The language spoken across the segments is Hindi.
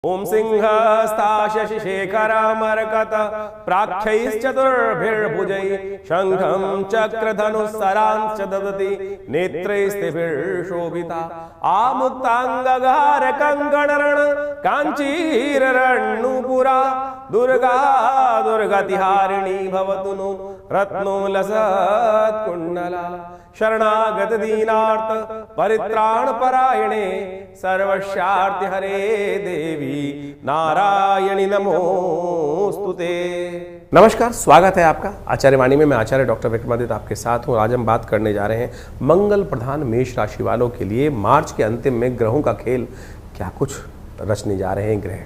ओम सिंहस्था शशिशेखरमर्कत प्राख्यैश्चतुर्भिर्भुजैः शंखं चक्रधनुस्सरांश्च ददति नेत्रैस्त्रिभिर्शोभिता आमुक्तांगहारकङ्कणरण काञ्चीररण्णुपुरा दुर्गा दुर्गतिहारिणी भवतु नो रत्नोलसत्कुण्डला शरणागत दीनार्थ परित्राण परायणे सर्वस्यार्थ हरे देवी नारायणी नमोस्तुते। नमस्कार, स्वागत है आपका आचार्य वाणी में। मैं आचार्य डॉक्टर विक्रमादित्य आपके साथ हूँ। आज हम बात करने जा रहे हैं मंगल प्रधान मेष राशि वालों के लिए मार्च के अंतिम में ग्रहों का खेल क्या कुछ रचने जा रहे हैं ग्रह।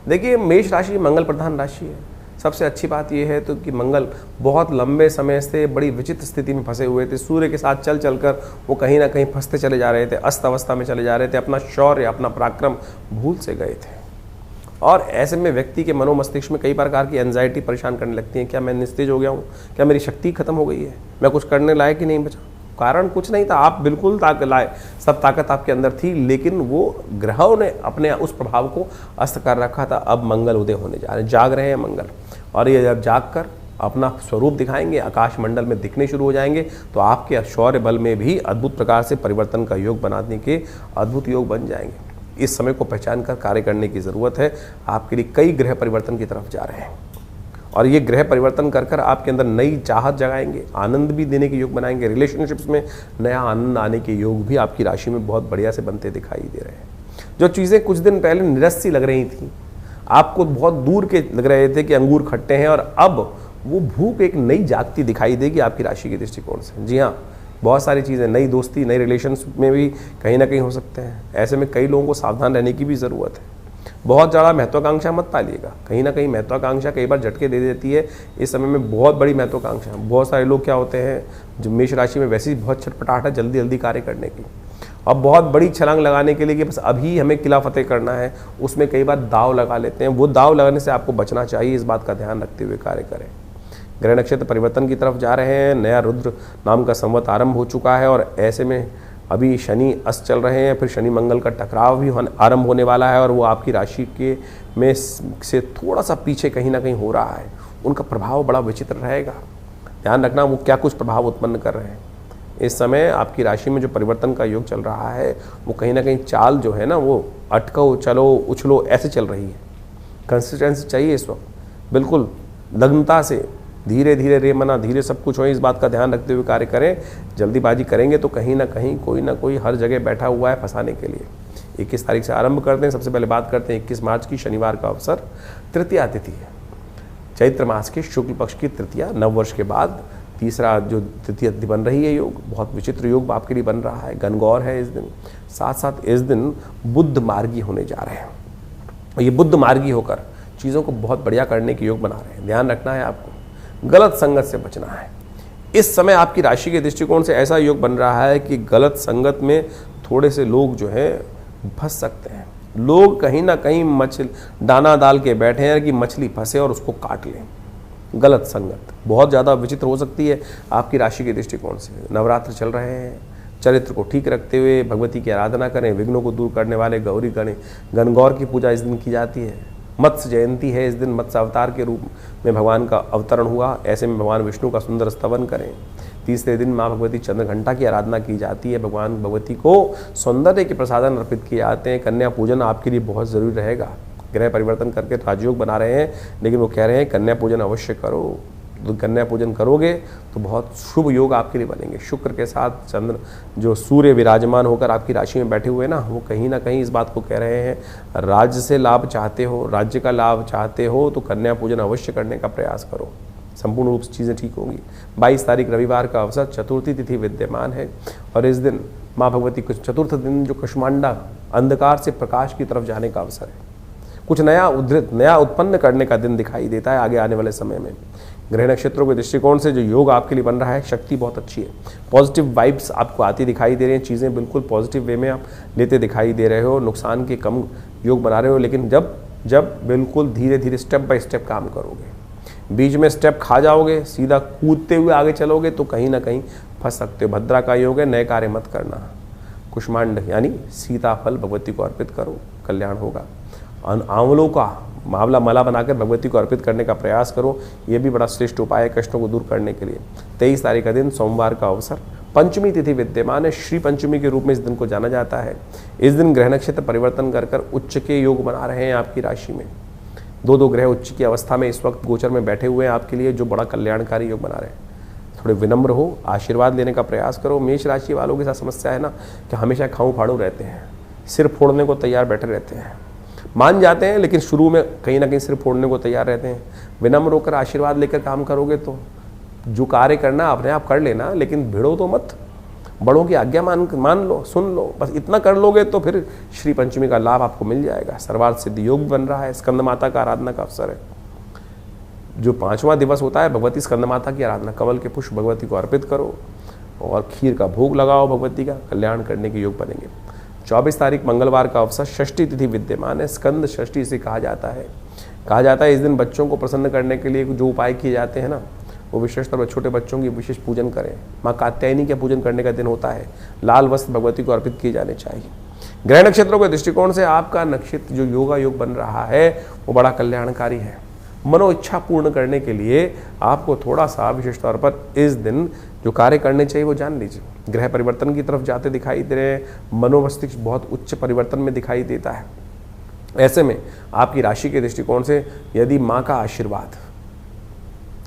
देखिए, मेष राशि मंगल प्रधान राशि है। सबसे अच्छी बात यह है तो कि मंगल बहुत लंबे समय से बड़ी विचित्र स्थिति में फंसे हुए थे। सूर्य के साथ चल चलकर वो कहीं ना कहीं फंसते चले जा रहे थे, अस्त अवस्था में चले जा रहे थे, अपना शौर्य अपना पराक्रम भूल से गए थे। और ऐसे में व्यक्ति के मनोमस्तिष्क में कई प्रकार की एंजाइटी परेशान करने लगती है। क्या मैं निस्तेज हो गया हूँ? क्या मेरी शक्ति खत्म हो गई है? मैं कुछ करने लायक ही नहीं बचा? कारण कुछ नहीं था, आप बिल्कुल ताकत लाए, सब ताकत आपके अंदर थी, लेकिन वो ग्रहों ने अपने उस प्रभाव को अस्त कर रखा था। अब मंगल उदय होने जा रहे हैं, जाग रहे हैं मंगल, और ये जब जाग कर अपना स्वरूप दिखाएंगे, आकाश मंडल में दिखने शुरू हो जाएंगे, तो आपके शौर्य बल में भी अद्भुत प्रकार से परिवर्तन का योग बनाने के अद्भुत योग बन जाएंगे। इस समय को पहचान कर कार्य करने की ज़रूरत है। आपके लिए कई ग्रह परिवर्तन की तरफ जा रहे हैं, और ये ग्रह परिवर्तन कर कर आपके अंदर नई चाहत जगाएंगे, आनंद भी देने के योग बनाएंगे। रिलेशनशिप्स में नया आनंद आने के योग भी आपकी राशि में बहुत बढ़िया से बनते दिखाई दे रहे हैं। जो चीज़ें कुछ दिन पहले निरस्सी लग रही थी, आपको बहुत दूर के लग रहे थे कि अंगूर खट्टे हैं, और अब वो भूख एक नई जागती दिखाई देगी आपकी राशि के दृष्टिकोण से। जी हाँ, बहुत सारी चीज़ें, नई दोस्ती, नई रिलेशनशिप में भी कहीं ना कहीं हो सकते हैं। ऐसे में कई लोगों को सावधान रहने की भी ज़रूरत है। बहुत ज़्यादा महत्वाकांक्षा मत पालिएगा, कहीं ना कहीं महत्वाकांक्षा कई बार झटके दे देती है। इस समय में बहुत बड़ी महत्वाकांक्षा, बहुत सारे लोग क्या होते हैं, जो मेष राशि में वैसे ही बहुत छटपटाहट है जल्दी जल्दी कार्य करने की, अब बहुत बड़ी छलांग लगाने के लिए कि बस अभी हमें किला फतेह करना है, उसमें कई बार दाव लगा लेते हैं। वो दाव लगाने से आपको बचना चाहिए, इस बात का ध्यान रखते हुए कार्य करें। ग्रह नक्षत्र परिवर्तन की तरफ जा रहे हैं, नया रुद्र नाम का संवत आरंभ हो चुका है, और ऐसे में अभी शनि अस्त चल रहे हैं, फिर शनि मंगल का टकराव भी आरंभ होने वाला है, और वो आपकी राशि के में से थोड़ा सा पीछे कहीं ना कहीं हो रहा है। उनका प्रभाव बड़ा विचित्र रहेगा, ध्यान रखना वो क्या कुछ प्रभाव उत्पन्न कर रहे हैं। इस समय आपकी राशि में जो परिवर्तन का योग चल रहा है, वो कहीं ना कहीं चाल जो है ना, वो अटको चलो उछलो ऐसे चल रही है। कंसिस्टेंसी चाहिए इस वक्त, बिल्कुल लग्नता से, धीरे धीरे रे मना धीरे सब कुछ हो, इस बात का ध्यान रखते हुए कार्य करें। जल्दीबाजी करेंगे तो कहीं ना कहीं कोई ना कोई हर जगह बैठा हुआ है फंसाने के लिए। 21 तारीख से आरंभ करते हैं। सबसे पहले बात करते हैं 21 मार्च की, शनिवार का अवसर, तृतीया तिथि है, चैत्र मास के शुक्ल पक्ष की तृतीया, नववर्ष के बाद तीसरा जो तृतीय तिथि बन रही है योग, बहुत विचित्र योग आपके लिए बन रहा है। गणगौर है इस दिन, साथ साथ इस दिन बुद्ध मार्गी होने जा रहे हैं। ये बुद्ध मार्गी होकर चीज़ों को बहुत बढ़िया करने के योग बना रहे हैं। ध्यान रखना है आपको, गलत संगत से बचना है। इस समय आपकी राशि के दृष्टिकोण से ऐसा योग बन रहा है कि गलत संगत में थोड़े से लोग जो है फंस सकते हैं। लोग कहीं ना कहीं मछली दाना डाल के बैठे हैं कि मछली फंसे और उसको काट लें। गलत संगत बहुत ज़्यादा विचित्र हो सकती है आपकी राशि के दृष्टिकोण से। नवरात्र चल रहे हैं, चरित्र को ठीक रखते हुए भगवती की आराधना करें। विघ्नों को दूर करने वाले गौरी गणगौर की पूजा इस दिन की जाती है। मत्स्य जयंती है इस दिन, मत्स्य अवतार के रूप में भगवान का अवतरण हुआ। ऐसे में भगवान विष्णु का सुंदर स्तवन करें। तीसरे दिन माँ भगवती चंद्रघंटा की आराधना की जाती है। भगवान भगवती को सौंदर्य के प्रसादन अर्पित किए जाते हैं। कन्या पूजन आपके लिए बहुत ज़रूरी रहेगा। ग्रह परिवर्तन करके राजयोग बना रहे हैं, लेकिन वो कह रहे हैं कन्या पूजन अवश्य करो। तो कन्या पूजन करोगे तो बहुत शुभ योग आपके लिए बनेंगे। शुक्र के साथ चंद्र जो सूर्य विराजमान होकर आपकी राशि में बैठे हुए ना, वो कहीं ना कहीं इस बात को कह रहे हैं, राज्य से लाभ चाहते हो, राज्य का लाभ चाहते हो तो कन्या पूजन अवश्य करने का प्रयास करो। संपूर्ण रूप से चीज़ें ठीक होंगी। 22 तारीख रविवार का अवसर, चतुर्थी तिथि विद्यमान है, और इस दिन माँ भगवती को चतुर्थ दिन जो कुष्मांडा अंधकार से प्रकाश की तरफ जाने का अवसर है। कुछ नया नया उत्पन्न करने का दिन दिखाई देता है आगे आने वाले समय में। ग्रह नक्षत्रों के दृष्टिकोण से जो योग आपके लिए बन रहा है, शक्ति बहुत अच्छी है। पॉजिटिव वाइब्स आपको आती दिखाई दे रही हैं, चीज़ें बिल्कुल पॉजिटिव वे में आप लेते दिखाई दे रहे हो। नुकसान के कम योग बना रहे हो, लेकिन जब बिल्कुल धीरे धीरे स्टेप बाय स्टेप काम करोगे, बीच में स्टेप खा जाओगे, सीधा कूदते हुए आगे चलोगे तो कहीं ना कहीं फंस सकते हो। भद्रा का योग है, नए कार्य मत करना। कुष्मांड यानी सीताफल भगवती को अर्पित करो, कल्याण होगा। आंवलों का मावला माला बनाकर भगवती को अर्पित करने का प्रयास करो। ये भी बड़ा श्रेष्ठ उपाय है कष्टों को दूर करने के लिए। 23 तारीख का दिन सोमवार का अवसर, पंचमी तिथि विद्यमान है, श्री पंचमी के रूप में इस दिन को जाना जाता है। इस दिन ग्रह नक्षत्र परिवर्तन कर उच्च के योग बना रहे हैं आपकी राशि में। दो ग्रह उच्च की अवस्था में इस वक्त गोचर में बैठे हुए हैं आपके लिए, जो बड़ा कल्याणकारी योग बना रहे हैं। थोड़े विनम्र हो, आशीर्वाद लेने का प्रयास करो। मेष राशि वालों के साथ समस्या है ना कि हमेशा खाऊं फाड़ू रहते हैं, सिर फोड़ने को तैयार बैठे रहते हैं, मान जाते हैं लेकिन शुरू में कहीं ना कहीं सिर फोड़ने को तैयार रहते हैं। विनम्र होकर आशीर्वाद लेकर काम करोगे तो जो कार्य करना अपने आप कर लेना, लेकिन भिड़ो तो मत। बड़ों की आज्ञा मान लो, सुन लो, बस इतना कर लोगे तो फिर श्री पंचमी का लाभ आपको मिल जाएगा। सर्वार्थ सिद्धि योग बन रहा है, स्कंद माता का आराधना का अवसर है। जो 5वां दिवस होता है भगवती स्कंद माता की आराधना, कमल के पुष्प भगवती को अर्पित करो और खीर का भोग लगाओ, भगवती का कल्याण करने के योग बनेंगे। 24 तारीख मंगलवार का अवसर, षष्ठी तिथि विद्यमान है, स्कंद षष्ठी से कहा जाता है। इस दिन बच्चों को प्रसन्न करने के लिए जो उपाय किए जाते हैं ना, वो विशेषतौर पर छोटे बच्चों की विशेष पूजन करें। माँ कात्यायनी का पूजन करने का दिन होता है। लाल वस्त्र भगवती को अर्पित किए जाने चाहिए। ग्रह नक्षत्रों के दृष्टिकोण से आपका नक्षत्र जो योगा योग बन रहा है वो बड़ा कल्याणकारी है। मनो इच्छा पूर्ण करने के लिए आपको थोड़ा सा विशेष तौर पर इस दिन जो कार्य करने चाहिए वो जान लीजिए। ग्रह परिवर्तन की तरफ जाते दिखाई दे रहे हैं, मनोमस्तिष्क बहुत उच्च परिवर्तन में दिखाई देता है। ऐसे में आपकी राशि के दृष्टिकोण से यदि माँ का आशीर्वाद,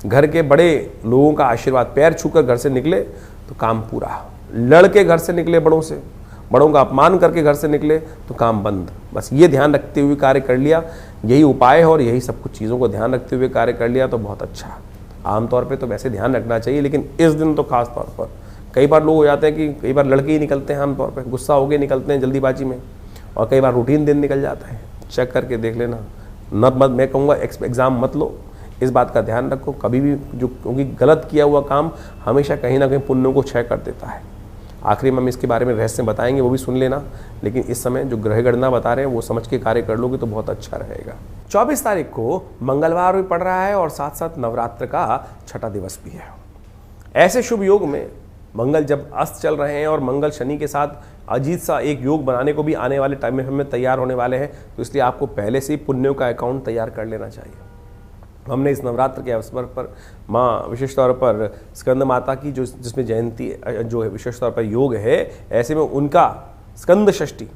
घर के बड़े लोगों का आशीर्वाद, पैर छूकर घर से निकले तो काम पूरा। लड़के घर से निकले बड़ों से, बड़ों का अपमान करके घर से निकले तो काम बंद। बस ये ध्यान रखते हुए कार्य कर लिया, यही उपाय है और यही सब कुछ चीज़ों को ध्यान रखते हुए कार्य कर लिया तो बहुत अच्छा। आमतौर पे तो वैसे ध्यान रखना चाहिए, लेकिन इस दिन तो खास तौर पर कई बार लोग हो जाते हैं कि कई बार लड़के ही निकलते हैं, आमतौर पर गुस्सा हो के निकलते हैं जल्दीबाजी में, और कई बार रूटीन दिन निकल जाता है। चेक करके देख लेना। मैं कहूँगा एग्ज़ाम मत लो, इस बात का ध्यान रखो कभी भी, जो क्योंकि गलत किया हुआ काम हमेशा कहीं ना कहीं पुण्यों को क्षय कर देता है। आखिरी में हम इसके बारे में रहस्य बताएंगे, वो भी सुन लेना, लेकिन इस समय जो ग्रह गणना बता रहे हैं वो समझ के कार्य कर लोगे तो बहुत अच्छा रहेगा। 24 तारीख को मंगलवार भी पड़ रहा है और साथ साथ नवरात्र का छठा दिवस भी है। ऐसे शुभ योग में मंगल जब अस्त चल रहे हैं और मंगल शनि के साथ अजीत सा एक योग बनाने को भी आने वाले टाइम में हमें तैयार होने वाले हैं, तो इसलिए आपको पहले से ही पुण्यों का अकाउंट तैयार कर लेना चाहिए। हमने इस नवरात्र के अवसर पर माँ विशेष तौर पर स्कंद माता की जो जिसमें जयंती जो विशेष तौर पर योग है, ऐसे में उनका स्कंद षष्ठी,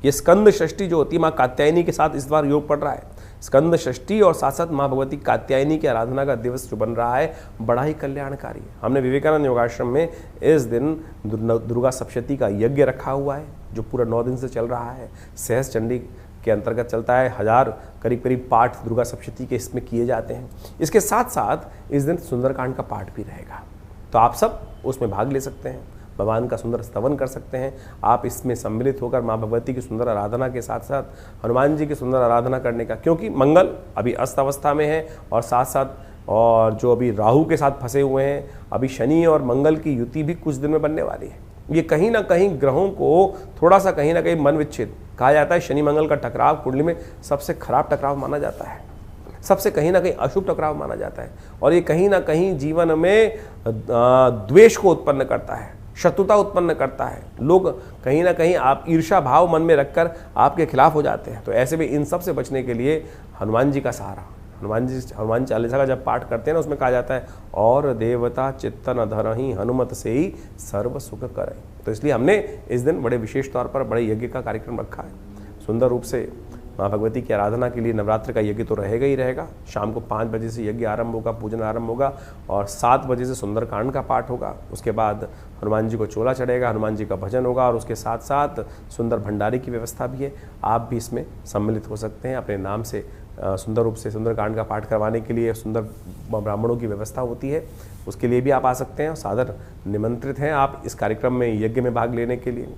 ये स्कंद षष्ठी जो होती है माँ कात्यायनी के साथ इस बार योग पड़ रहा है। स्कंद षष्ठी और साथ साथ माँ भगवती कात्यायनी की आराधना का दिवस जो बन रहा है बड़ा ही कल्याणकारी है। हमने विवेकानंद योगाश्रम में इस दिन दुर्गा सप्तशती का यज्ञ रखा हुआ है जो पूरा 9 दिन से चल रहा है। सहस्त्र चंडी के अंतर्गत चलता है। 1000 करीब पाठ दुर्गा सप्तशती के इसमें किए जाते हैं। इसके साथ साथ इस दिन सुंदरकांड का पाठ भी रहेगा, तो आप सब उसमें भाग ले सकते हैं, भगवान का सुंदर स्तवन कर सकते हैं। आप इसमें सम्मिलित होकर माँ भगवती की सुंदर आराधना के साथ साथ हनुमान जी की सुंदर आराधना करने का, क्योंकि मंगल अभी अस्त अवस्था में है और साथ साथ और जो अभी राहु के साथ फंसे हुए हैं, अभी शनि और मंगल की युति भी कुछ दिन में बनने वाली है। ये कहीं ना कहीं ग्रहों को थोड़ा सा कहीं ना कहीं मन विच्छेद कहा जाता है। शनि मंगल का टकराव कुंडली में सबसे खराब टकराव माना जाता है, सबसे कहीं ना कहीं अशुभ टकराव माना जाता है, और ये कहीं ना कहीं जीवन में द्वेष को उत्पन्न करता है, शत्रुता उत्पन्न करता है। लोग कहीं ना कहीं आप ईर्ष्या भाव मन में रखकर आपके खिलाफ हो जाते हैं। तो ऐसे में इन सब से बचने के लिए हनुमान जी का सहारा, हनुमान चालीसा का जब पाठ करते हैं ना, उसमें कहा जाता है और देवता चित्तन धरहि हनुमत से ही सर्व सुख करें। तो इसलिए हमने इस दिन बड़े विशेष तौर पर बड़े यज्ञ का कार्यक्रम रखा है। सुंदर रूप से माँ भगवती की आराधना के लिए नवरात्र का यज्ञ तो रहेगा ही रहेगा। शाम को 5 बजे से यज्ञ आरंभ होगा, पूजन आरंभ होगा और 7 बजे से सुंदरकांड का पाठ होगा। उसके बाद हनुमान जी को चोला चढ़ेगा, हनुमान जी का भजन होगा और उसके साथ साथ सुंदर भंडारे की व्यवस्था भी है। आप भी इसमें सम्मिलित हो सकते हैं। अपने नाम से सुंदर रूप से सुंदरकांड का पाठ करवाने के लिए सुंदर ब्राह्मणों की व्यवस्था होती है, उसके लिए भी आप आ सकते हैं। सादर निमंत्रित हैं आप इस कार्यक्रम में यज्ञ में भाग लेने के लिए।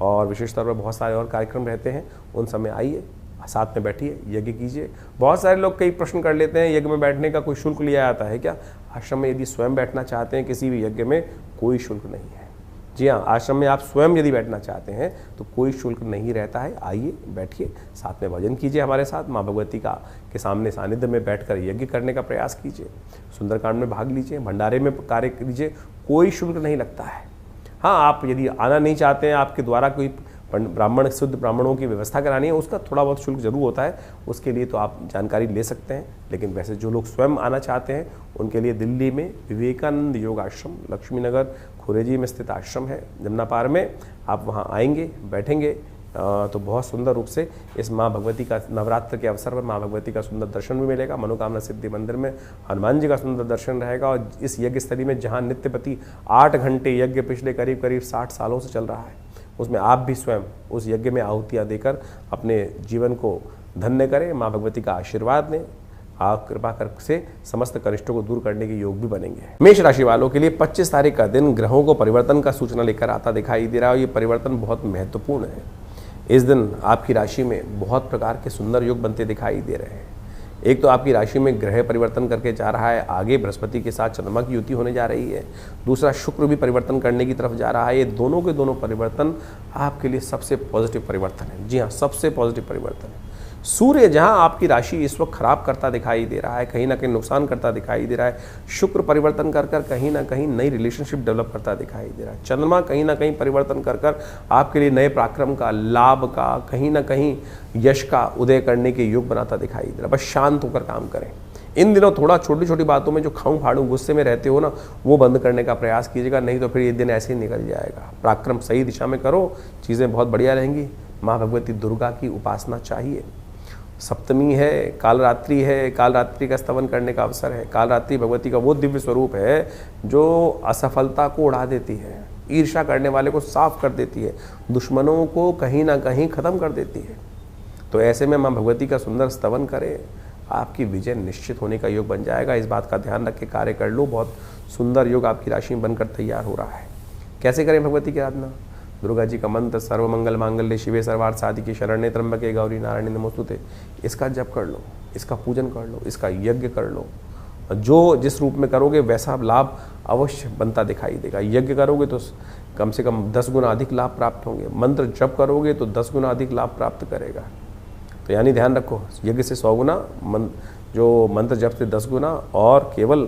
और विशेष तौर पर बहुत सारे और कार्यक्रम रहते हैं, उन समय आइए, साथ में बैठिए, यज्ञ कीजिए। बहुत सारे लोग कई प्रश्न कर लेते हैं, यज्ञ में बैठने का कोई शुल्क लिया जाता है क्या? आश्रम में यदि स्वयं बैठना चाहते हैं किसी भी यज्ञ में, कोई शुल्क नहीं है। जी हाँ, आश्रम में आप स्वयं यदि बैठना चाहते हैं तो कोई शुल्क नहीं रहता है। आइए, बैठिए, साथ में भजन कीजिए हमारे साथ, माँ भगवती का के सामने सानिध्य में बैठकर यज्ञ करने का प्रयास कीजिए, सुंदरकांड में भाग लीजिए, भंडारे में कार्य कीजिए, कोई शुल्क नहीं लगता है। हाँ, आप यदि आना नहीं चाहते हैं, आपके द्वारा कोई ब्राह्मण शुद्ध ब्राह्मणों की व्यवस्था करानी है, उसका थोड़ा बहुत शुल्क जरूर होता है, उसके लिए तो आप जानकारी ले सकते हैं। लेकिन वैसे जो लोग स्वयं आना चाहते हैं उनके लिए दिल्ली में विवेकानंद योग आश्रम, लक्ष्मी नगर खुरेजी में स्थित आश्रम है जमुना पार में। आप वहाँ आएंगे, बैठेंगे तो बहुत सुंदर रूप से इस माँ भगवती का नवरात्र के अवसर पर माँ भगवती का सुंदर दर्शन भी मिलेगा। मनोकामना सिद्धि मंदिर में हनुमान जी का सुंदर दर्शन रहेगा। और इस यज्ञ स्थली में जहाँ नित्यपति 8 घंटे यज्ञ पिछले करीब 60 सालों से चल रहा है, उसमें आप भी स्वयं उस यज्ञ में आहुतियाँ देकर अपने जीवन को धन्य करें, माँ भगवती का आशीर्वाद लें। आप कृपा कर से समस्त कनिष्ठों को दूर करने के योग भी बनेंगे। मेष राशि वालों के लिए 25 तारीख का दिन ग्रहों को परिवर्तन का सूचना लेकर आता दिखाई दे रहा है और ये परिवर्तन बहुत महत्वपूर्ण है। इस दिन आपकी राशि में बहुत प्रकार के सुंदर योग बनते दिखाई दे रहे हैं। एक तो आपकी राशि में ग्रह परिवर्तन करके जा रहा है, आगे बृहस्पति के साथ चंद्रमा की युति होने जा रही है। दूसरा शुक्र भी परिवर्तन करने की तरफ जा रहा है। ये दोनों के दोनों परिवर्तन आपके लिए सबसे पॉजिटिव परिवर्तन है। जी हाँ, सबसे पॉजिटिव परिवर्तन है। सूर्य जहां आपकी राशि इस वक्त खराब करता दिखाई दे रहा है, कहीं ना कहीं नुकसान करता दिखाई दे रहा है, शुक्र परिवर्तन कर कर कहीं ना कहीं नई रिलेशनशिप डेवलप करता दिखाई दे रहा है, चंद्रमा कहीं ना कहीं परिवर्तन कर कर आपके लिए नए पराक्रम का, लाभ का, कहीं ना कहीं यश का उदय करने के योग बनाता दिखाई दे रहा है। बस शांत होकर काम करें। इन दिनों थोड़ा छोटी छोटी बातों में जो खाऊं फाड़ू गुस्से में रहते हो ना, वो बंद करने का प्रयास कीजिएगा, नहीं तो फिर ये दिन ऐसे ही निकल जाएगा। पराक्रम सही दिशा में करो, चीज़ें बहुत बढ़िया रहेंगी। माँ भगवती दुर्गा की उपासना चाहिए। सप्तमी है, काल रात्रि है, काल रात्रि का स्तवन करने का अवसर है। काल रात्रि भगवती का वो दिव्य स्वरूप है जो असफलता को उड़ा देती है, ईर्ष्या करने वाले को साफ कर देती है, दुश्मनों को कहीं ना कहीं खत्म कर देती है। तो ऐसे में माँ भगवती का सुंदर स्तवन करें, आपकी विजय निश्चित होने का योग बन जाएगा। इस बात का ध्यान रख के कार्य कर लो। बहुत सुंदर योग आपकी राशि में बनकर तैयार हो रहा है। कैसे करें भगवती की आराधना? दुर्गा जी का मंत्र सर्वमंगल मांगल्ये शिवे सर्वार्थ साधिके शरण्ये त्र्यंबके गौरी नारायणी नमोस्तुते, इसका जप कर लो, इसका पूजन कर लो, इसका यज्ञ कर लो। जो जिस रूप में करोगे वैसा लाभ अवश्य बनता दिखाई देगा। यज्ञ करोगे तो कम से कम 10 गुना अधिक लाभ प्राप्त होंगे। मंत्र जप करोगे तो 10 गुना अधिक लाभ प्राप्त करेगा। तो यानी ध्यान रखो, यज्ञ से 100 गुना, जो मंत्र जप से 10 गुना और केवल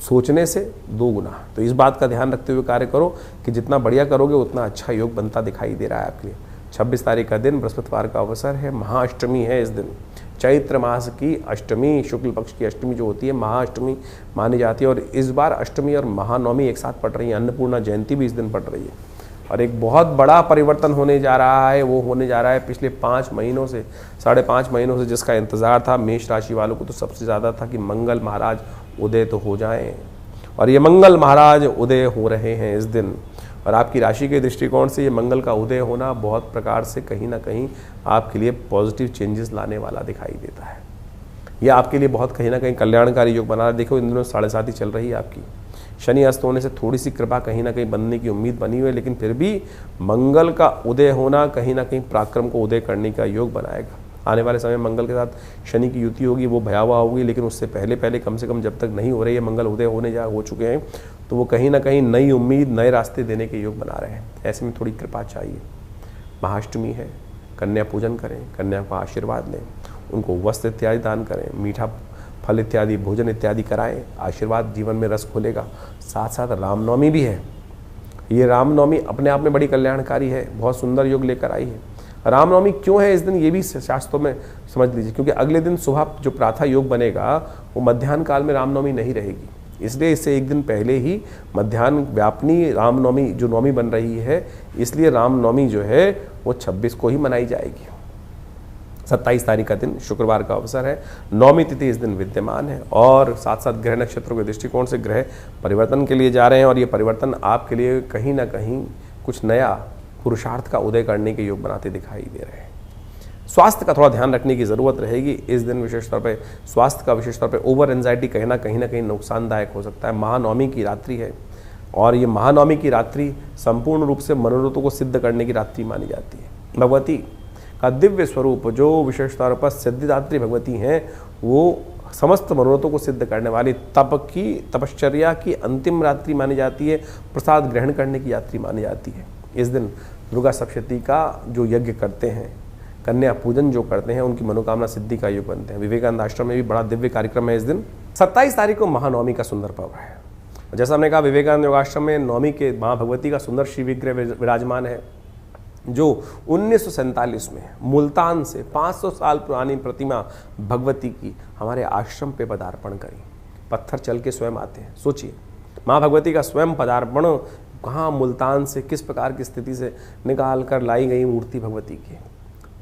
सोचने से 2 गुना। तो इस बात का ध्यान रखते हुए कार्य करो कि जितना बढ़िया करोगे उतना अच्छा योग बनता दिखाई दे रहा है आपके लिए। 26 तारीख का दिन बृहस्पतिवार का अवसर है, महाअष्टमी है। इस दिन चैत्र मास की अष्टमी, शुक्ल पक्ष की अष्टमी जो होती है महाअष्टमी मानी जाती है। और इस बार अष्टमी और महानवमी एक साथ पड़ रही है, अन्नपूर्णा जयंती भी इस दिन पड़ रही है। और एक बहुत बड़ा परिवर्तन होने जा रहा है, वो होने जा रहा है पिछले 5 महीनों से, 5.5 महीनों से जिसका इंतजार था मेष राशि वालों को तो सबसे ज़्यादा था कि मंगल महाराज उदय तो हो जाएं। और ये मंगल महाराज उदय हो रहे हैं इस दिन। और आपकी राशि के दृष्टिकोण से ये मंगल का उदय होना बहुत प्रकार से कहीं ना कहीं आपके लिए पॉजिटिव चेंजेस लाने वाला दिखाई देता है। ये आपके लिए बहुत कहीं ना कहीं कल्याणकारी योग बना रहा है। देखो इन दिनों 7.5 चल रही है आपकी, शनि अस्त होने से थोड़ी सी कृपा कहीं ना कहीं बनने की उम्मीद बनी हुई है, लेकिन फिर भी मंगल का उदय होना कहीं ना कहीं पराक्रम को उदय करने का योग बनाएगा। आने वाले समय मंगल के साथ शनि की युति होगी, वो भयावह होगी, लेकिन उससे पहले कम से कम जब तक नहीं हो रही है, मंगल उदय हो चुके हैं, तो वो कहीं ना कहीं नई उम्मीद, नए रास्ते देने के योग बना रहे हैं। ऐसे में थोड़ी कृपा चाहिए। महाअष्टमी है, कन्या पूजन करें, कन्या का आशीर्वाद लें, उनको वस्त्र इत्यादि दान करें, मीठा फल इत्यादि भोजन इत्यादि कराएं, आशीर्वाद जीवन में रस खोलेगा। साथ साथ रामनवमी भी है। ये रामनवमी अपने आप में बड़ी कल्याणकारी है, बहुत सुंदर योग लेकर आई है। रामनवमी क्यों है इस दिन, ये भी शास्त्रों में समझ लीजिए, क्योंकि अगले दिन सुबह जो प्रातः योग बनेगा वो मध्याह्न काल में रामनवमी नहीं रहेगी, इसलिए इससे एक दिन पहले ही मध्याह्न व्यापनी रामनवमी जो नवमी बन रही है, इसलिए रामनवमी जो है वो 26 को ही मनाई जाएगी। 27 तारीख का दिन शुक्रवार का अवसर है, नवमी तिथि इस दिन विद्यमान है। और साथ साथ ग्रह नक्षत्रों के दृष्टिकोण से ग्रह परिवर्तन के लिए जा रहे हैं और ये परिवर्तन आपके लिए कहीं ना कहीं कुछ नया पुरुषार्थ का उदय करने के योग बनाते दिखाई दे रहे हैं। स्वास्थ्य का थोड़ा ध्यान रखने की ज़रूरत रहेगी इस दिन, विशेष तौर पे स्वास्थ्य का विशेष तौर पे ओवर एंजाइटी कहीं ना कहीं नुकसानदायक हो सकता है। महानवमी की रात्रि है और ये महानवमी की रात्रि संपूर्ण रूप से मनोरथों को सिद्ध करने की रात्रि मानी जाती है। भगवती का दिव्य स्वरूप जो विशेष तौर पर सिद्धिदात्री भगवती हैं, वो समस्त मनोरथों को सिद्ध करने वाली तपश्चर्या की अंतिम रात्रि मानी जाती है, प्रसाद ग्रहण करने की यात्री मानी जाती है। इस दिन दुर्गा सप्तशती का जो यज्ञ करते हैं, कन्या पूजन जो करते हैं, उनकी मनोकामना सिद्धि का योग बनते हैं। विवेकानंद आश्रम में भी बड़ा दिव्य कार्यक्रम है इस दिन। 27 तारीख को महानवमी का सुंदर पर्व है। जैसा हमने कहा, विवेकानंद योगाश्रम में नवमी के माँ भगवती का सुंदर श्री विग्रह विराजमान है। जो 1947 में मुल्तान से 500 साल पुरानी प्रतिमा भगवती की हमारे आश्रम पे पदार्पण करी। पत्थर चल के स्वयं आते हैं। सोचिए, माँ भगवती का स्वयं पदार्पण कहाँ, मुल्तान से किस प्रकार की स्थिति से निकाल कर लाई गई मूर्ति भगवती की,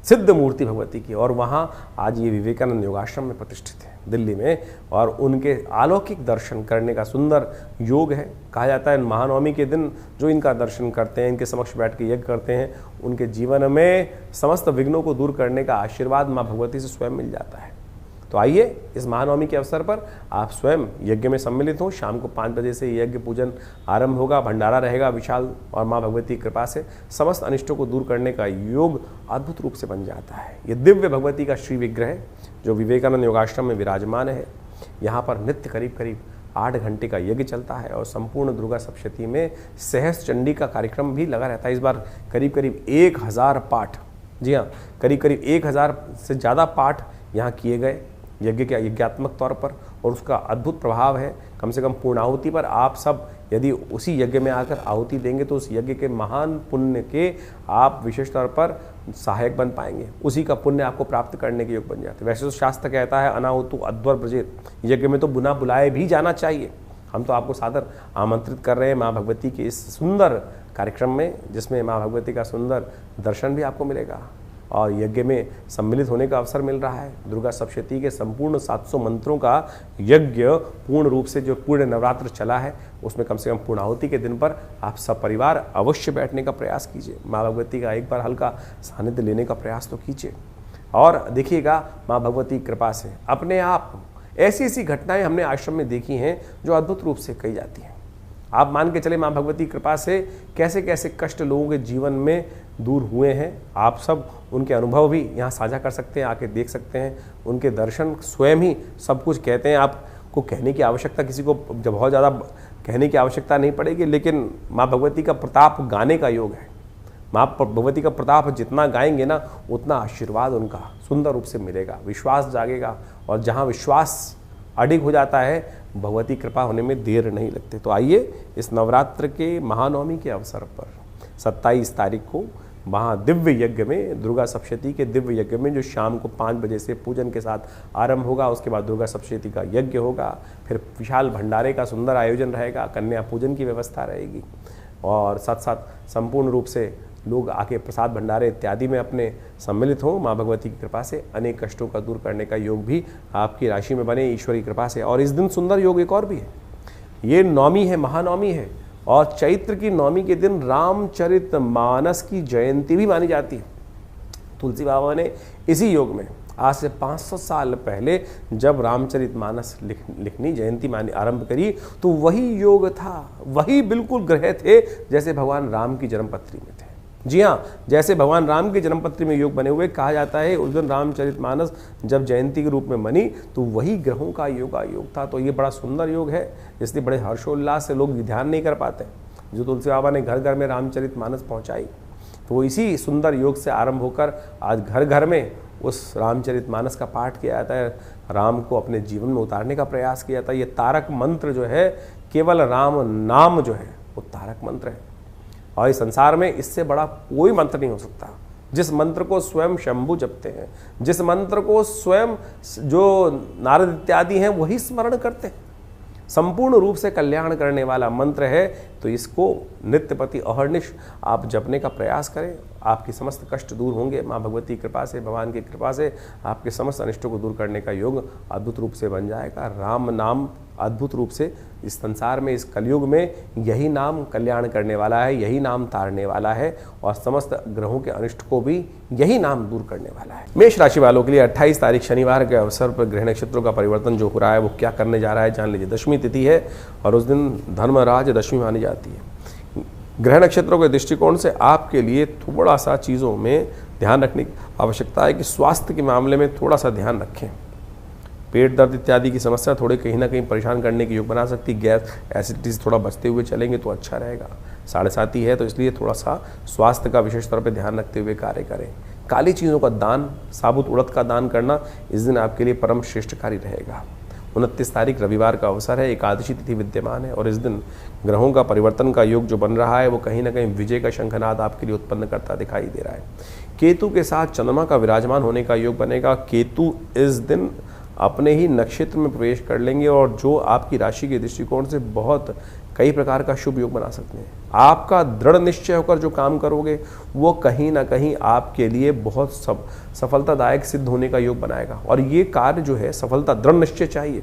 सिद्ध मूर्ति भगवती की, और वहाँ आज ये विवेकानंद योगाश्रम में प्रतिष्ठित है दिल्ली में। और उनके अलौकिक दर्शन करने का सुंदर योग है। कहा जाता है महानवमी के दिन जो इनका दर्शन करते हैं, इनके समक्ष बैठ के यज्ञ करते हैं, उनके जीवन में समस्त विघ्नों को दूर करने का आशीर्वाद माँ भगवती से स्वयं मिल जाता है। तो आइए इस महानवमी के अवसर पर आप स्वयं यज्ञ में सम्मिलित हों। शाम को 5 बजे से यज्ञ पूजन आरंभ होगा, भंडारा रहेगा विशाल, और माँ भगवती की कृपा से समस्त अनिष्टों को दूर करने का योग अद्भुत रूप से बन जाता है। ये दिव्य भगवती का श्री विग्रह जो विवेकानंद योगाश्रम में विराजमान है, यहाँ पर नित्य करीब करीब 8 घंटे का यज्ञ चलता है और संपूर्ण दुर्गा सप्तशती में सहस्त्र चंडी का कार्यक्रम भी लगा रहता है। इस बार करीब करीब 1000 पाठ, जी हाँ, करीब करीब 1000 से ज़्यादा पाठ यहाँ किए गए यज्ञ के यज्ञात्मक तौर पर, और उसका अद्भुत प्रभाव है। कम से कम पूर्णाहुति पर आप सब यदि उसी यज्ञ में आकर आहुति देंगे तो उस यज्ञ के महान पुण्य के आप विशेष तौर पर सहायक बन पाएंगे, उसी का पुण्य आपको प्राप्त करने के योग बन जाते हैं। वैसे तो शास्त्र कहता है अनाहुतु अध्वर ब्रजेत, यज्ञ में तो बिना बुलाए भी जाना चाहिए। हम तो आपको सादर आमंत्रित कर रहे हैं माँ भगवती के इस सुंदर कार्यक्रम में, जिसमें माँ भगवती का सुंदर दर्शन भी आपको मिलेगा और यज्ञ में सम्मिलित होने का अवसर मिल रहा है। दुर्गा सप्तशती के संपूर्ण 700 मंत्रों का यज्ञ पूर्ण रूप से जो पूर्ण नवरात्र चला है, उसमें कम से कम पूर्णाहुति के दिन पर आप सब परिवार अवश्य बैठने का प्रयास कीजिए। माँ भगवती का एक बार हल्का सानिध्य लेने का प्रयास तो कीजिए, और देखिएगा माँ भगवती की कृपा से अपने आप ऐसी ऐसी घटनाएं हमने आश्रम में देखी हैं जो अद्भुत रूप से कही जाती हैं। आप मान के चले माँ भगवती की कृपा से कैसे कैसे कष्ट लोगों के जीवन में दूर हुए हैं। आप सब उनके अनुभव भी यहाँ साझा कर सकते हैं, आके देख सकते हैं। उनके दर्शन स्वयं ही सब कुछ कहते हैं। आपको कहने की आवश्यकता, किसी को जब बहुत ज़्यादा कहने की आवश्यकता नहीं पड़ेगी, लेकिन माँ भगवती का प्रताप गाने का योग है। माँ भगवती का प्रताप जितना गाएंगे ना, उतना आशीर्वाद उनका सुंदर रूप से मिलेगा, विश्वास जागेगा, और जहाँ विश्वास अडिग हो जाता है भगवती कृपा होने में देर नहीं लगती। तो आइए इस नवरात्र के महानवमी के अवसर पर 27 तारीख को महादिव्य यज्ञ में, दुर्गा सप्तशती के दिव्य यज्ञ में, जो शाम को 5 बजे से पूजन के साथ आरंभ होगा, उसके बाद दुर्गा सप्तशती का यज्ञ होगा, फिर विशाल भंडारे का सुंदर आयोजन रहेगा, कन्या पूजन की व्यवस्था रहेगी, और साथ साथ संपूर्ण रूप से लोग आके प्रसाद भंडारे इत्यादि में अपने सम्मिलित हों। माँ भगवती की कृपा से अनेक कष्टों का दूर करने का योग भी आपकी राशि में बने ईश्वर की कृपा से। और इस दिन सुंदर योग एक और भी है, ये नवमी है, महानवमी है, और चैत्र की नवमी के दिन रामचरितमानस की जयंती भी मानी जाती है। तुलसी बाबा ने इसी योग में आज से 500 साल पहले जब रामचरितमानस लिखनी जयंती मानी आरंभ करी, तो वही योग था, वही बिल्कुल ग्रह थे जैसे भगवान राम की जन्मपत्री में थे। जी हाँ, जैसे भगवान राम की जन्मपत्री में योग बने हुए, कहा जाता है उस दिन रामचरितमानस जब जयंती के रूप में बनी तो वही ग्रहों का योग था। तो ये बड़ा सुंदर योग है, इसलिए बड़े हर्षोल्लास से लोग ध्यान नहीं कर पाते। जो तुलसी बाबा ने घर घर में रामचरितमानस पहुँचाई, तो वो इसी सुंदर योग से आरंभ होकर आज घर घर में उस रामचरितमानस का पाठ किया जाता है। राम को अपने जीवन में उतारने का प्रयास किया जाता है। ये तारक मंत्र जो है, केवल राम नाम जो है वो तारक मंत्र है, और इस संसार में इससे बड़ा कोई मंत्र नहीं हो सकता। जिस मंत्र को स्वयं शंभु जपते हैं, जिस मंत्र को स्वयं जो नारद इत्यादि हैं वही स्मरण करते हैं, संपूर्ण रूप से कल्याण करने वाला मंत्र है। तो इसको नित्यपति अहर्निश आप जपने का प्रयास करें, आपकी समस्त कष्ट दूर होंगे। माँ भगवती की कृपा से, भगवान की कृपा से आपके समस्त अनिष्टों को दूर करने का योग अद्भुत रूप से बन जाएगा। राम नाम अद्भुत रूप से इस संसार में, इस कलयुग में यही नाम कल्याण करने वाला है, यही नाम तारने वाला है, और समस्त ग्रहों के अनिष्ट को भी यही नाम दूर करने वाला है। मेष राशि वालों के लिए 28 तारीख शनिवार के अवसर पर ग्रह नक्षत्रों का परिवर्तन जो हो रहा है वो क्या करने जा रहा है जान लीजिए। दशमी तिथि है और उस दिन धर्मराज दशमी मानी जाती है। ग्रह नक्षत्रों के दृष्टिकोण से आपके लिए थोड़ा सा चीज़ों में ध्यान रखने की आवश्यकता है कि स्वास्थ्य के मामले में थोड़ा सा ध्यान रखें। पेट दर्द इत्यादि की समस्या थोड़े कहीं ना कहीं परेशान करने की योग बना सकती। गैस एसिडिटी से थोड़ा बचते हुए चलेंगे तो अच्छा रहेगा। 7.5 है तो इसलिए थोड़ा सा स्वास्थ्य का विशेष तौर पर ध्यान रखते हुए कार्य करें। काली चीज़ों का दान, साबुत उड़द का दान करना इस दिन आपके लिए परम श्रेष्ठकारी रहेगा। 29 तारीख रविवार का अवसर है, एकादशी तिथि विद्यमान है और इस दिन ग्रहों का परिवर्तन का योग जो बन रहा है वो कहीं ना कहीं विजय का शंखनाद आपके लिए उत्पन्न करता दिखाई दे रहा है। केतु के साथ चंद्रमा का विराजमान होने का योग बनेगा। केतु इस दिन अपने ही नक्षत्र में प्रवेश कर लेंगे और जो आपकी राशि के दृष्टिकोण से बहुत कई प्रकार का शुभ योग बना सकते हैं। आपका दृढ़ निश्चय होकर जो काम करोगे वो कहीं ना कहीं आपके लिए बहुत सफलतादायक सिद्ध होने का योग बनाएगा। और ये कार्य जो है सफलता, दृढ़ निश्चय चाहिए,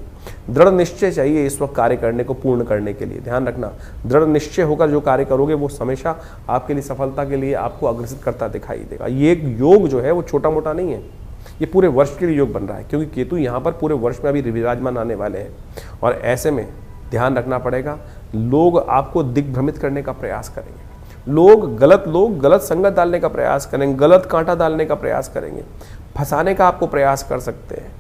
दृढ़ निश्चय चाहिए इस वक्त कार्य करने को पूर्ण करने के लिए। ध्यान रखना, दृढ़ निश्चय होकर जो कार्य करोगे वो हमेशा आपके लिए सफलता के लिए आपको अग्रसित करता दिखाई देगा। ये एक योग जो है वो छोटा मोटा नहीं है, ये पूरे वर्ष के लिए योग बन रहा है, क्योंकि केतु यहाँ पर पूरे वर्ष में अभी विराजमान आने वाले हैं। और ऐसे में ध्यान रखना पड़ेगा, लोग आपको दिग्भ्रमित करने का प्रयास करेंगे, लोग गलत संगत डालने का प्रयास करेंगे, गलत कांटा डालने का प्रयास करेंगे, फंसाने का आपको प्रयास कर सकते हैं।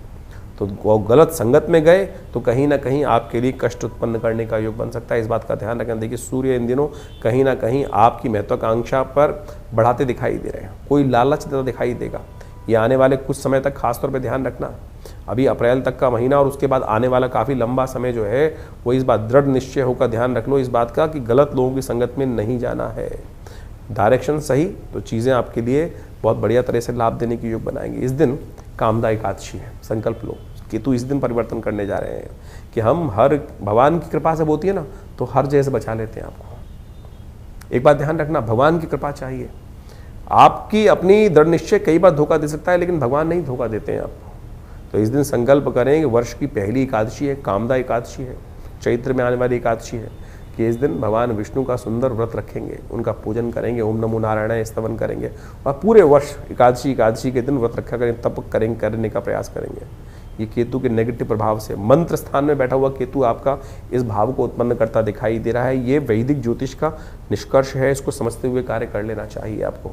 तो वो गलत संगत में गए तो कहीं ना कहीं आपके लिए कष्ट उत्पन्न करने का योग बन सकता है। इस बात का ध्यान रखना। देखिए, सूर्य इन दिनों कहीं ना कहीं आपकी महत्वाकांक्षा पर बढ़ाते दिखाई दे रहे हैं, कोई लालच देता दिखाई देगा। ये आने वाले कुछ समय तक खासतौर पे ध्यान रखना, अभी अप्रैल तक का महीना और उसके बाद आने वाला काफ़ी लंबा समय जो है वो इस बात दृढ़ निश्चय होकर ध्यान रख लो इस बात का कि गलत लोगों की संगत में नहीं जाना है। डायरेक्शन सही तो चीज़ें आपके लिए बहुत बढ़िया तरह से लाभ देने की योग बनाएंगे। इस दिन कामदा एकादशी है, संकल्प लो। केतु इस दिन परिवर्तन करने जा रहे हैं कि हम हर भगवान की कृपा से होती है ना, तो हर जगह से बचा लेते हैं आपको। एक बात ध्यान रखना, भगवान की कृपा चाहिए। आपकी अपनी दृढ़ निश्चय कई बार धोखा दे सकता है, लेकिन भगवान नहीं धोखा देते हैं आपको। तो इस दिन संकल्प करें कि वर्ष की पहली एकादशी है, कामदा एकादशी है, चैत्र में आने वाली एकादशी है, कि इस दिन भगवान विष्णु का सुंदर व्रत रखेंगे, उनका पूजन करेंगे, ओम नमो नारायण स्तवन करेंगे और पूरे वर्ष एकादशी के दिन व्रत रखा करें, तप करेंगे, करने का प्रयास करेंगे। ये केतु के नेगेटिव प्रभाव से मंत्र स्थान में बैठा हुआ केतु आपका इस भाव को उत्पन्न करता दिखाई दे रहा है। ये वैदिक ज्योतिष का निष्कर्ष है, इसको समझते हुए कार्य कर लेना चाहिए आपको।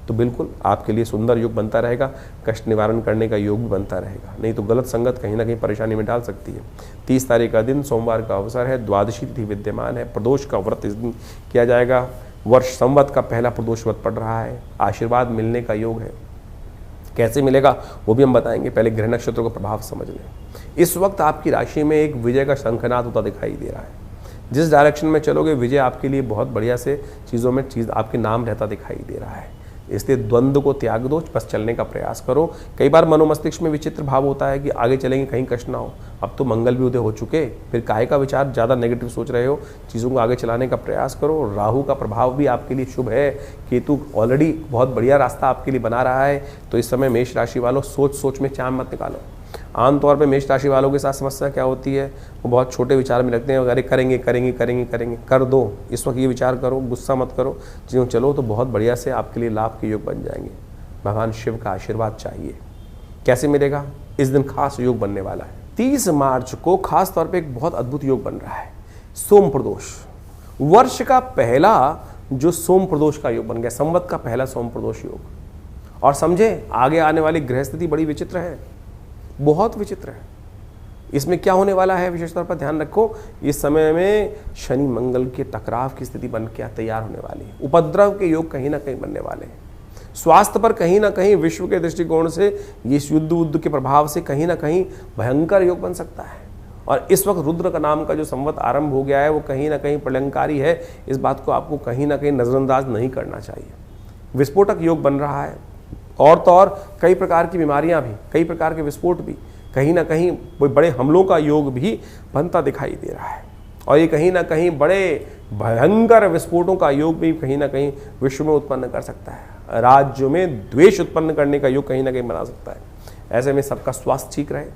तो बिल्कुल आपके लिए सुंदर योग बनता रहेगा, कष्ट निवारण करने का योग भी बनता रहेगा, नहीं तो गलत संगत कहीं ना कहीं परेशानी में डाल सकती है। 30 तारीख का दिन सोमवार का अवसर है, द्वादशी तिथि विद्यमान है, प्रदोष का व्रत इस दिन किया जाएगा। वर्ष संवत का पहला प्रदोष व्रत पड़ रहा है, आशीर्वाद मिलने का योग है। कैसे मिलेगा वो भी हम बताएंगे, पहले ग्रह नक्षत्रों का प्रभाव समझ लें। इस वक्त आपकी राशि में एक विजय का शंखनाद होता दिखाई दे रहा है। जिस डायरेक्शन में चलोगे विजय आपके लिए बहुत बढ़िया से चीज़ों में आपके नाम रहता दिखाई दे रहा है। इसलिए द्वंद्व को त्याग दो, बस चलने का प्रयास करो। कई बार मनोमस्तिष्क में विचित्र भाव होता है कि आगे चलेंगे कहीं कष्ट ना हो, अब तो मंगल भी उदय हो चुके, फिर काहे का विचार ज़्यादा नेगेटिव सोच रहे हो, चीज़ों को आगे चलाने का प्रयास करो। राहु का प्रभाव भी आपके लिए शुभ है, केतु ऑलरेडी बहुत बढ़िया रास्ता आपके लिए बना रहा है। तो इस समय मेष राशि वालों सोच में चाम मत निकालो। आमतौर पे मेष राशि वालों के साथ समस्या क्या होती है, वो बहुत छोटे विचार में रखते हैं, अरे करेंगे कर दो। इस वक्त ये विचार करो, गुस्सा मत करो, चीज़ों चलो तो बहुत बढ़िया से आपके लिए लाभ के योग बन जाएंगे। भगवान शिव का आशीर्वाद चाहिए। कैसे मिलेगा? इस दिन खास योग बनने वाला है। 30 मार्च को खास तौर पर एक बहुत अद्भुत योग बन रहा है, सोम प्रदोष। वर्ष का पहला जो सोम प्रदोष का योग बन गया, संवत का पहला सोम प्रदोष योग। और समझे आगे आने वाली ग्रह स्थिति बड़ी विचित्र है, बहुत विचित्र है। इसमें क्या होने वाला है विशेष तौर पर ध्यान रखो। इस समय में शनि मंगल के टकराव की स्थिति बन के तैयार होने वाली है। उपद्रव के योग कहीं ना कहीं बनने वाले हैं। स्वास्थ्य पर कहीं ना कहीं विश्व के दृष्टिकोण से ये युद्ध के प्रभाव से कहीं ना कहीं भयंकर योग बन सकता है। और इस वक्त रुद्र का नाम का जो संवत आरंभ हो गया है वो कहीं ना कहीं प्रलंकारी है। इस बात को आपको कहीं ना कहीं नज़रअंदाज नहीं करना चाहिए। विस्फोटक योग बन रहा है और तो और कई प्रकार की बीमारियां भी, कई प्रकार के विस्फोट भी, कहीं ना कहीं कोई बड़े हमलों का योग भी बनता दिखाई दे रहा है। और ये कहीं ना कहीं बड़े भयंकर विस्फोटों का योग भी कहीं ना कहीं विश्व में उत्पन्न कर सकता है। राज्य में द्वेष उत्पन्न करने का योग कहीं ना कहीं बना सकता है। ऐसे में सबका स्वास्थ्य ठीक रहे,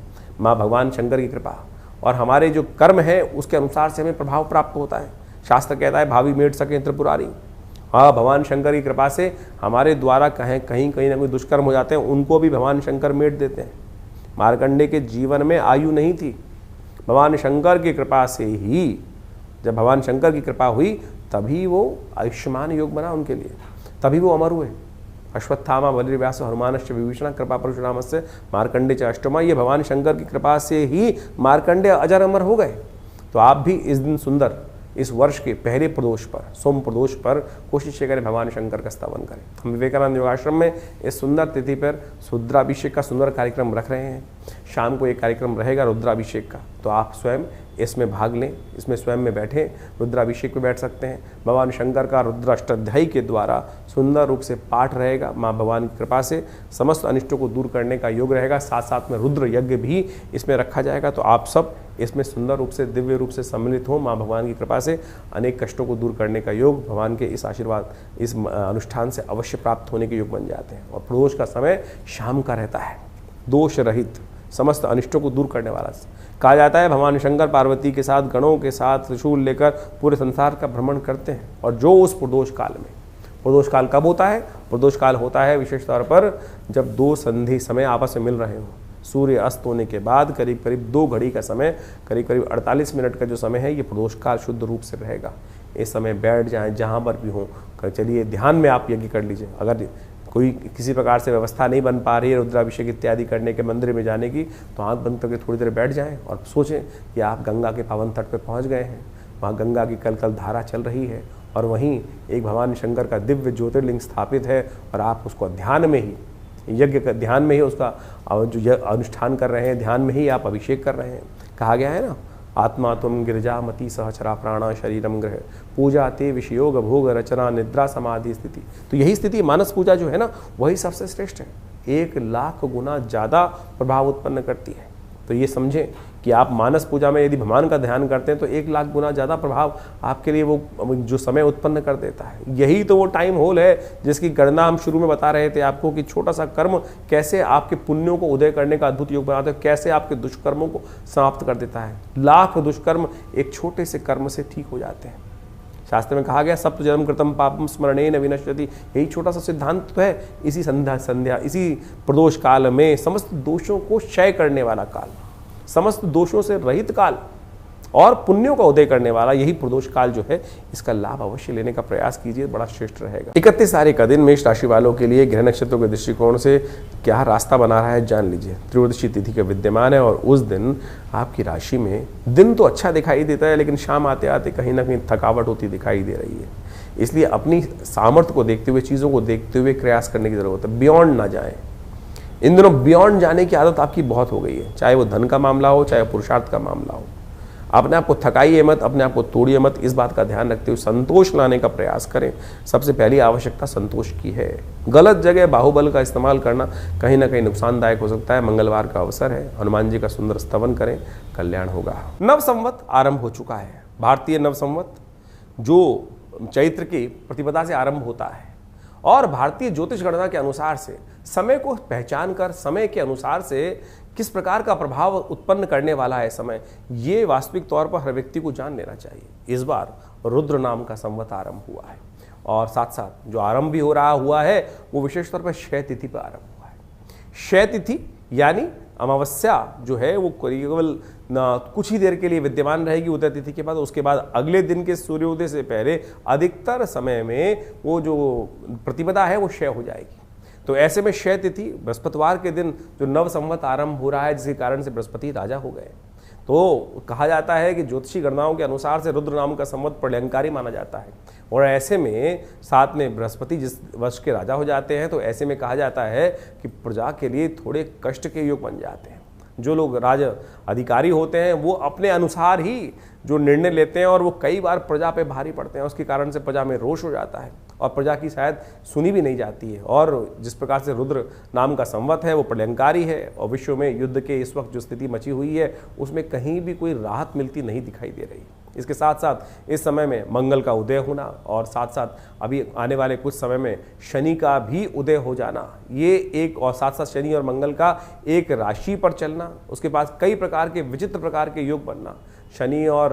माँ भगवान शंकर की कृपा और हमारे जो कर्म है उसके अनुसार से हमें प्रभाव प्राप्त होता है। शास्त्र कहता है भावी मेट सके त्रिपुरारी। हाँ, भगवान शंकर की कृपा से हमारे द्वारा कहीं ना कोई दुष्कर्म हो जाते हैं, उनको भी भगवान शंकर मेट देते हैं। मार्कंडे के जीवन में आयु नहीं थी, भगवान शंकर की कृपा से ही, जब भगवान शंकर की कृपा हुई तभी वो आयुष्मान योग बना उनके लिए, तभी वो अमर हुए। अश्वत्थामा बलिर्व्यास हनुमानश्च विभीषण कृपा परशुरामस्य मार्कंडे च अष्टमा। ये भगवान शंकर की कृपा से ही मार्कंडे अजर अमर हो गए। तो आप भी इस दिन सुंदर इस वर्ष के पहले प्रदोष पर, सोम प्रदोष पर कोशिश करें भगवान शंकर का स्तवन करें। हम विवेकानंद योगाश्रम में इस सुंदर तिथि पर रुद्राभिषेक का सुंदर कार्यक्रम रख रहे हैं। शाम को एक कार्यक्रम रहेगा रुद्राभिषेक का, तो आप स्वयं इसमें भाग लें, इसमें स्वयं में बैठें, रुद्राभिषेक पे बैठ सकते हैं। भगवान शंकर का रुद्र अष्टाध्यायी के द्वारा सुंदर रूप से पाठ रहेगा। माँ भगवान की कृपा से समस्त अनिष्टों को दूर करने का योग रहेगा। साथ साथ में रुद्र यज्ञ भी इसमें रखा जाएगा। तो आप सब इसमें सुंदर रूप से, दिव्य रूप से सम्मिलित हो। माँ भगवान की कृपा से अनेक कष्टों को दूर करने का योग, भगवान के इस आशीर्वाद, इस अनुष्ठान से अवश्य प्राप्त होने के योग बन जाते हैं। और प्रदोष का समय शाम का रहता है, दोष रहित, समस्त अनिष्टों को दूर करने वाला। कहा जाता है भगवान शंकर पार्वती के साथ, गणों के साथ त्रिशूल लेकर पूरे संसार का भ्रमण करते हैं। और जो उस प्रदोष काल में, प्रदोष काल कब होता है? प्रदोष काल होता है विशेष तौर पर जब दो संधि समय आपस में मिल रहे हों। सूर्य अस्त होने के बाद करीब करीब 2 घड़ी का समय, करीब करीब 48 मिनट का जो समय है, ये प्रदोष काल शुद्ध रूप से रहेगा। इस समय बैठ जाएं जहाँ पर भी हों। चलिए ध्यान में आप यज्ञ कर लीजिए। अगर कोई किसी प्रकार से व्यवस्था नहीं बन पा रही है रुद्राभिषेक इत्यादि करने के, मंदिर में जाने की, तो आंख बंद करके थोड़ी देर बैठ जाएं और सोचें कि आप गंगा के पावन तट पर पहुंच गए हैं। वहाँ गंगा की कल कल धारा चल रही है और वहीं एक भगवान शंकर का दिव्य ज्योतिर्लिंग स्थापित है और आप उसको ध्यान में ही, यज्ञ का ध्यान में ही उसका जो अनुष्ठान कर रहे हैं, ध्यान में ही आप अभिषेक कर रहे हैं। कहा गया है ना, आत्मा तुम गिरजामती सहचरा प्राणा शरीरम ग्रह पूजा ते विषयोग भोग रचना निद्रा समाधि स्थिति। तो यही स्थिति मानस पूजा जो है ना, वही सबसे श्रेष्ठ है। 1 लाख गुना ज़्यादा प्रभाव उत्पन्न करती है। तो ये समझें कि आप मानस पूजा में यदि भगवान का ध्यान करते हैं तो 1 लाख गुना ज़्यादा प्रभाव आपके लिए वो जो समय उत्पन्न कर देता है। यही तो वो टाइम होल है जिसकी गणना हम शुरू में बता रहे थे आपको कि छोटा सा कर्म कैसे आपके पुण्यों को उदय करने का अद्भुत योग बनाता है, कैसे आपके दुष्कर्मों को समाप्त कर देता है। लाख दुष्कर्म एक छोटे से कर्म से ठीक हो जाते हैं। शास्त्र में कहा गया सप्त जन्म कृतम पापम स्मरणेन विनश्यति। यही छोटा सा सिद्धांत तो है। इसी संध्या इसी प्रदोष काल में समस्त दोषों को क्षय करने वाला काल, समस्त दोषों से रहित काल और पुण्यों का उदय करने वाला यही प्रदोष काल जो है, इसका लाभ अवश्य लेने का प्रयास कीजिए, बड़ा श्रेष्ठ रहेगा। 31 तारीख का दिन मेष राशि वालों के लिए ग्रह नक्षत्रों के दृष्टिकोण से क्या रास्ता बना रहा है जान लीजिए। त्रयोदशी तिथि का विद्यमान है और उस दिन आपकी राशि में दिन तो अच्छा दिखाई देता है, लेकिन शाम आते आते कहीं ना कहीं थकावट होती दिखाई दे रही है। इसलिए अपनी सामर्थ्य को देखते हुए, चीज़ों को देखते हुए प्रयास करने की जरूरत है। बियॉन्ड ना जाएं। इन दिनों बियॉन्ड जाने की आदत आपकी बहुत हो गई है, चाहे वो धन का मामला हो, चाहे पुरुषार्थ का मामला हो। अपने आप को थकाइए मत, अपने आप को तोड़िए मत। इस बात का ध्यान रखते हुए संतोष लाने का प्रयास करें। सबसे पहली आवश्यकता संतोष की है। गलत जगह बाहुबल का इस्तेमाल करना कहीं ना कहीं नुकसानदायक हो सकता है। मंगलवार का अवसर है, हनुमान जी का सुंदर स्तवन करें, कल्याण होगा। नव संवत आरंभ हो चुका है। भारतीय नव संवत जो चैत्र की प्रतिपदा से आरंभ होता है और भारतीय ज्योतिष गणना के अनुसार से समय को पहचान कर, समय के अनुसार से किस प्रकार का प्रभाव उत्पन्न करने वाला है समय, ये वास्तविक तौर पर हर व्यक्ति को जान लेना चाहिए। इस बार रुद्र नाम का संवत आरंभ हुआ है और साथ साथ जो आरंभ भी हो रहा हुआ है वो विशेष तौर पर क्षय तिथि पर आरंभ हुआ है। क्षय तिथि यानी अमावस्या जो है वो केवल कुछ ही देर के लिए विद्यमान रहेगी उदय तिथि के बाद। उसके बाद अगले दिन के सूर्योदय से पहले अधिकतर समय में वो जो प्रतिपदा है वो क्षय हो जाएगी। तो ऐसे में क्षय तिथि बृहस्पतिवार के दिन जो नव संवत आरंभ हो रहा है, जिसके कारण से बृहस्पति राजा हो गए, तो कहा जाता है कि ज्योतिषी गणनाओं के अनुसार से रुद्र नाम का संवत प्रलयंकारी माना जाता है। और ऐसे में साथ में बृहस्पति जिस वर्ष के राजा हो जाते हैं, तो ऐसे में कहा जाता है कि प्रजा के लिए थोड़े कष्ट के योग बन जाते हैं। जो लोग राज अधिकारी होते हैं वो अपने अनुसार ही जो निर्णय लेते हैं और वो कई बार प्रजा पे भारी पड़ते हैं। उसके कारण से प्रजा में रोष हो जाता है और प्रजा की शायद सुनी भी नहीं जाती है। और जिस प्रकार से रुद्र नाम का संवत है वो प्रलयंकारी है और विश्व में युद्ध के इस वक्त जो स्थिति मची हुई है उसमें कहीं भी कोई राहत मिलती नहीं दिखाई दे रही। इसके साथ साथ इस समय में मंगल का उदय होना और साथ साथ अभी आने वाले कुछ समय में शनि का भी उदय हो जाना, ये एक, और साथ साथ शनि और मंगल का एक राशि पर चलना, उसके बाद कई प्रकार के विचित्र प्रकार के योग बनना। शनि और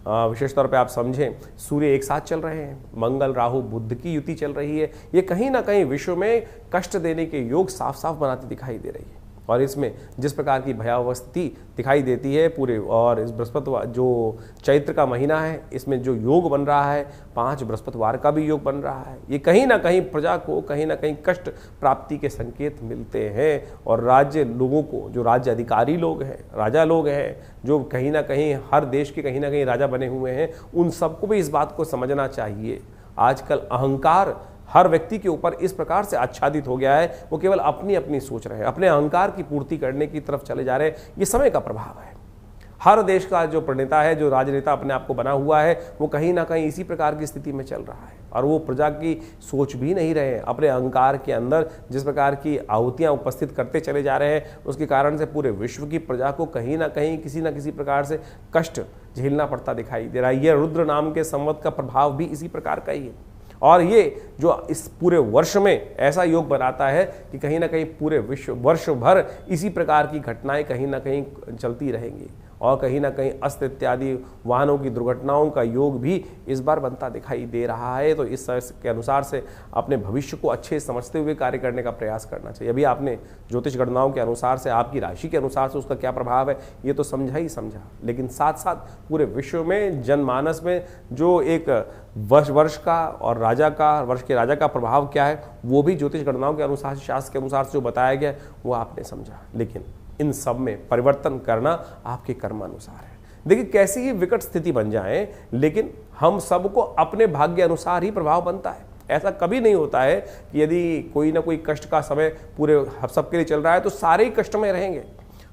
विशेष तौर पे आप समझें सूर्य एक साथ चल रहे हैं, मंगल राहु बुध की युति चल रही है। ये कहीं ना कहीं विश्व में कष्ट देने के योग साफ साफ बनाती दिखाई दे रही है। और इसमें जिस प्रकार की भयावह स्थिति दिखाई देती है पूरे, और इस बृहस्पतिवार जो चैत्र का महीना है इसमें जो योग बन रहा है, 5 बृहस्पतिवार का भी योग बन रहा है, ये कहीं ना कहीं प्रजा को कहीं ना कहीं कष्ट प्राप्ति के संकेत मिलते हैं। और राज्य लोगों को, जो राज्य अधिकारी लोग हैं, राजा लोग हैं, जो कहीं ना कहीं हर देश के कहीं ना कहीं राजा बने हुए हैं, उन सबको भी इस बात को समझना चाहिए। आजकल अहंकार हर व्यक्ति के ऊपर इस प्रकार से आच्छादित हो गया है, वो केवल अपनी अपनी सोच रहे हैं, अपने अहंकार की पूर्ति करने की तरफ चले जा रहे हैं। ये समय का प्रभाव है। हर देश का जो प्रणेता है, जो राजनेता अपने आप को बना हुआ है, वो कहीं ना कहीं इसी प्रकार की स्थिति में चल रहा है और वो प्रजा की सोच भी नहीं रहे हैं। अपने अहंकार के अंदर जिस प्रकार की आहुतियाँ उपस्थित करते चले जा रहे हैं, उसके कारण से पूरे विश्व की प्रजा को कहीं ना कहीं किसी न किसी प्रकार से कष्ट झेलना पड़ता दिखाई दे रहा है। यह रुद्र नाम के संवत का प्रभाव भी इसी प्रकार का ही है। और ये जो इस पूरे वर्ष में ऐसा योग बनाता है कि कहीं ना कहीं पूरे वर्ष भर इसी प्रकार की घटनाएं कहीं ना कहीं चलती रहेंगी और कहीं ना कहीं अस्त इत्यादि वाहनों की दुर्घटनाओं का योग भी इस बार बनता दिखाई दे रहा है। तो इस के अनुसार से अपने भविष्य को अच्छे समझते हुए कार्य करने का प्रयास करना चाहिए। अभी आपने ज्योतिष गणनाओं के अनुसार से, आपकी राशि के अनुसार से उसका क्या प्रभाव है ये तो समझा ही समझा, लेकिन साथ साथ पूरे विश्व में जनमानस में जो एक वर्ष का और वर्ष के राजा का प्रभाव क्या है वो भी ज्योतिष गणनाओं के अनुसार, शास्त्र के अनुसार से जो बताया गया वो आपने समझा। लेकिन इन सब में परिवर्तन करना आपके कर्मानुसार है। देखिए कैसी ही विकट स्थिति बन जाए, लेकिन हम सबको अपने भाग्य अनुसार ही प्रभाव बनता है। ऐसा कभी नहीं होता है कि यदि कोई ना कोई कष्ट का समय पूरे सबके लिए चल रहा है तो सारे ही कष्ट में रहेंगे।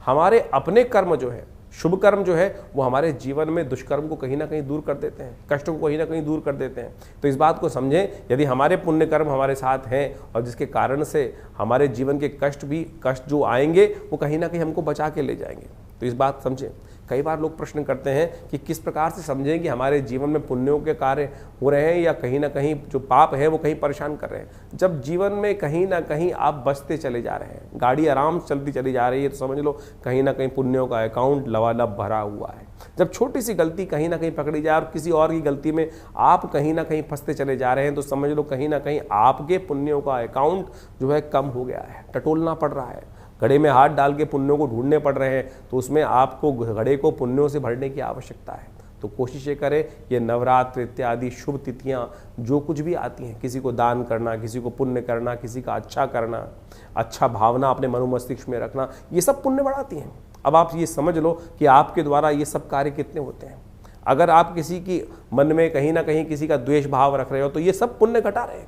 हमारे अपने कर्म जो है, शुभ कर्म जो है, वो हमारे जीवन में दुष्कर्म को कहीं ना कहीं दूर कर देते हैं, कष्टों को कहीं ना कहीं दूर कर देते हैं। तो इस बात को समझें, यदि हमारे पुण्य कर्म हमारे साथ हैं और जिसके कारण से हमारे जीवन के कष्ट जो आएंगे वो कहीं ना कहीं हमको बचा के ले जाएंगे, तो इस बात समझें। कई बार लोग प्रश्न करते हैं कि किस प्रकार से समझें कि हमारे जीवन में पुण्यों के कार्य हो रहे हैं या कहीं ना कहीं जो पाप है वो कहीं परेशान कर रहे हैं। जब जीवन में कहीं ना कहीं आप बचते चले जा रहे हैं, गाड़ी आराम से चलती चली जा रही है, तो समझ लो कहीं ना कहीं पुण्यों का अकाउंट लबालब भरा हुआ है। जब छोटी सी गलती कहीं ना कहीं पकड़ी जाए और किसी और की गलती में आप कहीं ना कहीं फंसते चले जा रहे हैं, तो समझ लो कहीं ना कहीं आपके पुण्यों का अकाउंट जो है कम हो गया है, टटोलना पड़ रहा है। घड़े में हाथ डाल के पुण्यों को ढूंढने पड़ रहे हैं, तो उसमें आपको घड़े को पुण्यों से भरने की आवश्यकता है। तो कोशिश ये करें, ये नवरात्र इत्यादि शुभ तिथियां जो कुछ भी आती हैं, किसी को दान करना, किसी को पुण्य करना, किसी का अच्छा करना, अच्छा भावना अपने मनो मस्तिष्क में रखना, ये सब पुण्य बढ़ाती हैं। अब आप ये समझ लो कि आपके द्वारा ये सब कार्य कितने होते हैं। अगर आप किसी की मन में कहीं ना कहीं किसी का द्वेष भाव रख रहे हो तो ये सब पुण्य घटा रहे हैं,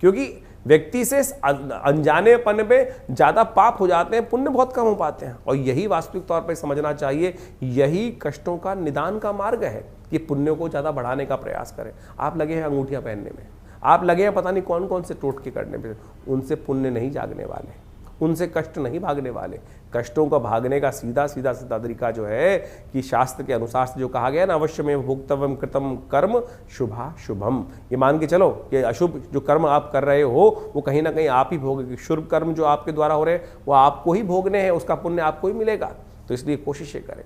क्योंकि व्यक्ति से अनजानेपन में ज्यादा पाप हो जाते हैं, पुण्य बहुत कम हो पाते हैं। और यही वास्तविक तौर पर समझना चाहिए, यही कष्टों का निदान का मार्ग है कि पुण्यों को ज्यादा बढ़ाने का प्रयास करें। आप लगे हैं अंगूठियां पहनने में, आप लगे हैं पता नहीं कौन कौन से टोटके करने में, उनसे पुण्य नहीं जागने वाले, उनसे कष्ट नहीं भागने वाले। कष्टों का भागने का सीधा तरीका जो है कि शास्त्र के अनुसार से जो कहा गया ना, अवश्य में भोक्तव्यम कृतम कर्म शुभा शुभम, ये मान के चलो कि अशुभ जो कर्म आप कर रहे हो वो कहीं ना कहीं आप ही भोगेंगे। शुभ कर्म जो आपके द्वारा हो रहे हैं वो आपको ही भोगने हैं, उसका पुण्य आपको ही मिलेगा। तो इसलिए कोशिशें करें,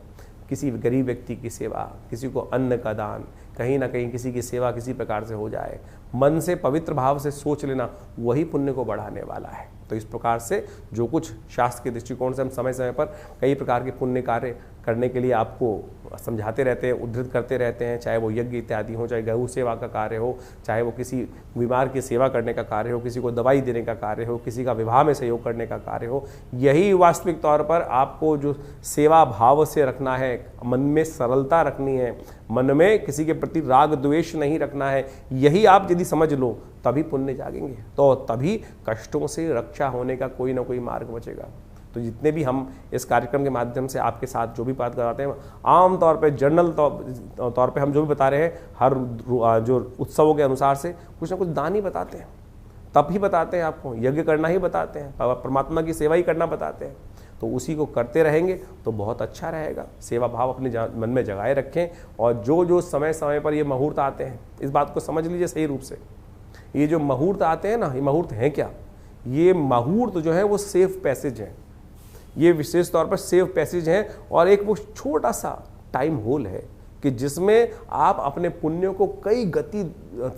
किसी गरीब व्यक्ति की सेवा, किसी को अन्न का दान, कहीं ना कहीं किसी की सेवा किसी प्रकार से हो जाए, मन से पवित्र भाव से सोच लेना, वही पुण्य को बढ़ाने वाला है। तो इस प्रकार से जो कुछ शास्त्र के दृष्टिकोण से हम समय समय पर कई प्रकार के पुण्य कार्य करने के लिए आपको समझाते रहते हैं, उद्धृत करते रहते हैं, चाहे वो यज्ञ इत्यादि हो, चाहे गौ सेवा का कार्य हो, चाहे वो किसी बीमार की सेवा करने का कार्य हो, किसी को दवाई देने का कार्य हो, किसी का विवाह में सहयोग करने का कार्य हो। यही वास्तविक तौर पर आपको जो सेवा भाव से रखना है, मन में सरलता रखनी है, मन में किसी के प्रति राग द्वेष नहीं रखना है, यही आप यदि समझ लो तभी पुण्य जागेंगे, तो तभी कष्टों से रक्षा होने का कोई ना कोई मार्ग बचेगा। तो जितने भी हम इस कार्यक्रम के माध्यम से आपके साथ जो भी बात कराते हैं, आम तौर पे जनरल तौर पे हम जो भी बता रहे हैं, हर जो उत्सवों के अनुसार से कुछ ना कुछ दान ही बताते हैं, तप ही बताते हैं, आपको यज्ञ करना ही बताते हैं, परमात्मा की सेवा ही करना बताते हैं। तो उसी को करते रहेंगे तो बहुत अच्छा रहेगा। सेवा भाव अपने मन में जगाए रखें, और जो जो समय समय पर ये मुहूर्त आते हैं, इस बात को समझ लीजिए सही रूप से। ये जो मुहूर्त आते हैं ना, ये मुहूर्त हैं क्या? ये मुहूर्त जो है वो सेफ पैसेज है, ये विशेष तौर पर सेफ पैसेज है, और एक वो छोटा सा टाइम होल है कि जिसमें आप अपने पुण्यों को कई गति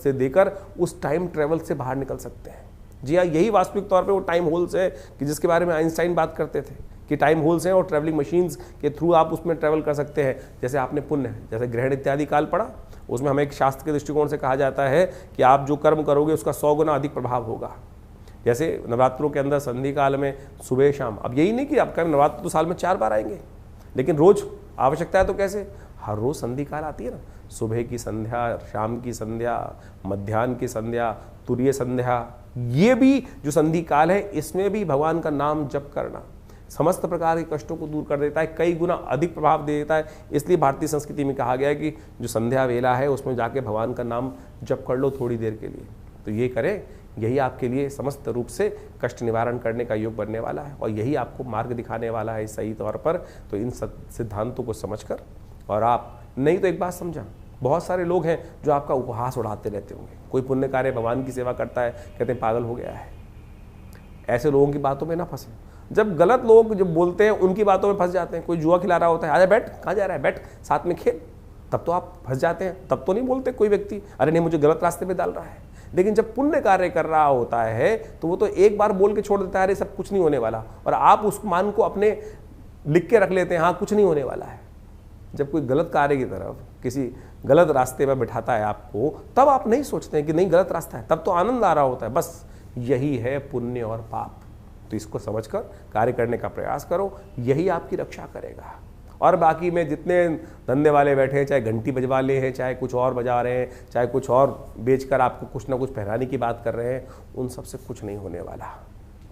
से देकर उस टाइम ट्रेवल से बाहर निकल सकते हैं। जी हाँ, यही वास्तविक तौर पे वो टाइम होल्स है कि जिसके बारे में आइंस्टाइन बात करते थे कि टाइम होल्स हैं और ट्रैवलिंग मशीन्स के थ्रू आप उसमें ट्रैवल कर सकते हैं। जैसे आपने पुण्य, जैसे ग्रहण इत्यादि काल पढ़ा, उसमें हमें एक शास्त्र के दृष्टिकोण से कहा जाता है कि आप जो कर्म करोगे उसका 100 गुना अधिक प्रभाव होगा। जैसे नवरात्रों के अंदर संधि काल में सुबह शाम, अब यही नहीं कि आपका नवरात्र तो साल में 4 बार आएंगे, लेकिन रोज आवश्यकता है तो कैसे, हर रोज संधि काल आती है ना, सुबह की संध्या, शाम की संध्या, मध्याह्न की संध्या, तुरीय संध्या, ये भी जो संधि काल है इसमें भी भगवान का नाम जप करना समस्त प्रकार के कष्टों को दूर कर देता है, कई गुना अधिक प्रभाव दे देता है। इसलिए भारतीय संस्कृति में कहा गया है कि जो संध्या वेला है उसमें जाके भगवान का नाम जप कर लो थोड़ी देर के लिए, तो ये करें, यही आपके लिए समस्त रूप से कष्ट निवारण करने का योग बनने वाला है और यही आपको मार्ग दिखाने वाला है सही तौर पर। तो इन सिद्धांतों को समझकर, और आप नहीं तो एक बात समझा, बहुत सारे लोग हैं जो आपका उपहास उड़ाते रहते होंगे, कोई पुण्य कार्य भगवान की सेवा करता है कहते हैं पागल हो गया है। ऐसे लोगों की बातों में ना फंसे। जब गलत लोग जो बोलते हैं उनकी बातों में फंस जाते हैं, कोई जुआ खिला रहा होता है, आजा बैठ, कहाँ जा रहा है, बैठ साथ में खेल, तब तो आप फंस जाते हैं। तब तो नहीं बोलते कोई व्यक्ति अरे नहीं मुझे गलत रास्ते पे डाल रहा है, लेकिन जब पुण्य कार्य कर रहा होता है तो वो तो एक बार बोल के छोड़ देता है अरे सब कुछ नहीं होने वाला, और आप उस मान को अपने लिख के रख लेते हैं हाँ कुछ नहीं होने वाला है। जब कोई गलत कार्य की तरफ किसी गलत रास्ते पर बिठाता है आपको, तब आप नहीं सोचते हैं कि नहीं गलत रास्ता है, तब तो आनंद आ रहा होता है। बस यही है पुण्य और पाप। तो इसको समझकर कार्य करने का प्रयास करो, यही आपकी रक्षा करेगा। और बाकी में जितने धंधे वाले बैठे हैं, चाहे घंटी बजवा ले हैं, चाहे कुछ और बजा रहे हैं, चाहे कुछ और बेचकर आपको कुछ ना कुछ पहनाने की बात कर रहे हैं, उन सब से कुछ नहीं होने वाला।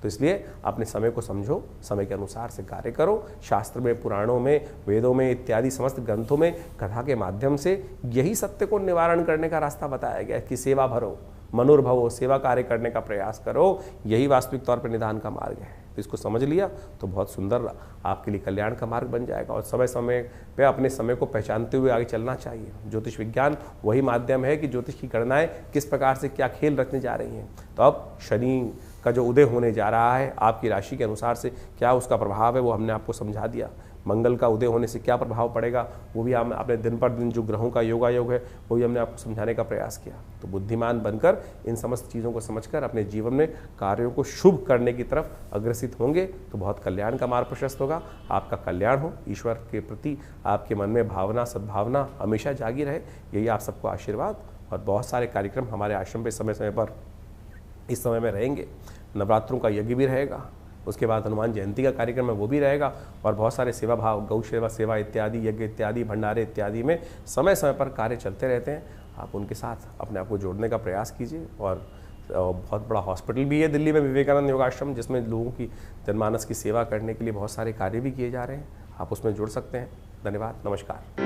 तो इसलिए अपने समय को समझो, समय के अनुसार से कार्य करो। शास्त्र में, पुराणों में, वेदों में इत्यादि समस्त ग्रंथों में कथा के माध्यम से यही सत्य को निवारण करने का रास्ता बताया गया कि सेवा भरो, मनुर्भवो, सेवा कार्य करने का प्रयास करो, यही वास्तविक तौर पर निदान का मार्ग है। तो इसको समझ लिया तो बहुत सुंदर आपके लिए कल्याण का मार्ग बन जाएगा। और समय समय पे अपने समय को पहचानते हुए आगे चलना चाहिए। ज्योतिष विज्ञान वही माध्यम है कि ज्योतिष की गणनाएं किस प्रकार से क्या खेल रचने जा रही हैं। तो अब शनि का जो उदय होने जा रहा है, आपकी राशि के अनुसार से क्या उसका प्रभाव है वो हमने आपको समझा दिया। मंगल का उदय होने से क्या प्रभाव पड़ेगा वो भी हम अपने दिन पर दिन जो ग्रहों का योगायोग है वो भी हमने आपको समझाने का प्रयास किया। तो बुद्धिमान बनकर इन समस्त चीज़ों को समझकर अपने जीवन में कार्यों को शुभ करने की तरफ अग्रसित होंगे तो बहुत कल्याण का मार्ग प्रशस्त होगा। आपका कल्याण हो, ईश्वर के प्रति आपके मन में भावना, सद्भावना हमेशा जागी रहे, यही आप सबको आशीर्वाद। और बहुत सारे कार्यक्रम हमारे आश्रम पे समय समय पर इस समय में रहेंगे। नवरात्रों का यज्ञ भी रहेगा, उसके बाद हनुमान जयंती का कार्यक्रम है वो भी रहेगा, और बहुत सारे सेवा भाव, गौ सेवा इत्यादि, यज्ञ इत्यादि, भंडारे इत्यादि में समय समय पर कार्य चलते रहते हैं। आप उनके साथ अपने आप को जोड़ने का प्रयास कीजिए। और बहुत बड़ा हॉस्पिटल भी है दिल्ली में, विवेकानंद योगाश्रम, जिसमें लोगों की जनमानस की सेवा करने के लिए बहुत सारे कार्य भी किए जा रहे हैं। आप उसमें जुड़ सकते हैं। धन्यवाद, नमस्कार।